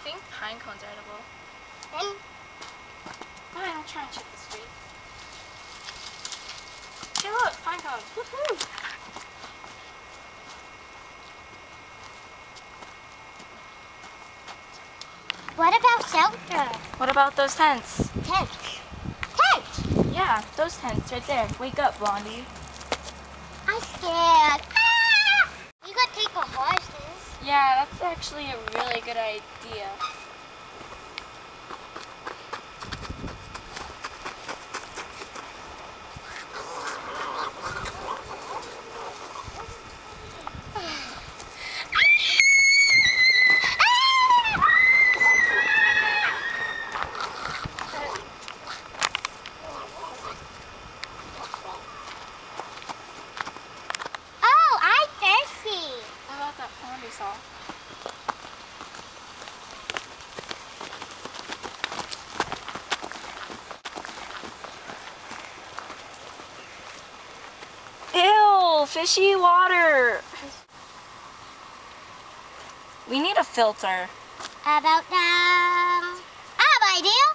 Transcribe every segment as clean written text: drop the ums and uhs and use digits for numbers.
think pine cones are edible. Fine, I'll try and check the street. Hey look, pine cones. Woohoo! What about shelter? What about those tents? Tents. Tents! Yeah, those tents right there. Wake up, Blondie. I'm scared. Ah! We could take a horses. Yeah, that's actually a really good idea. Oh, I'm thirsty. How about that pond we saw? Ew, fishy water. We need a filter. About I have an idea.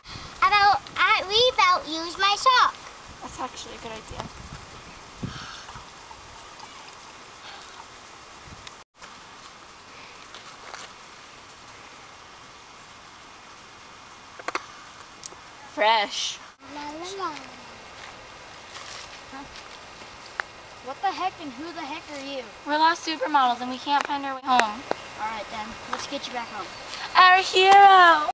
We about use my sock. That's actually a good idea. Fresh. La, la, la. What the heck and who the heck are you? We're lost supermodels and we can't find our way home. Alright then, let's get you back home. Our hero!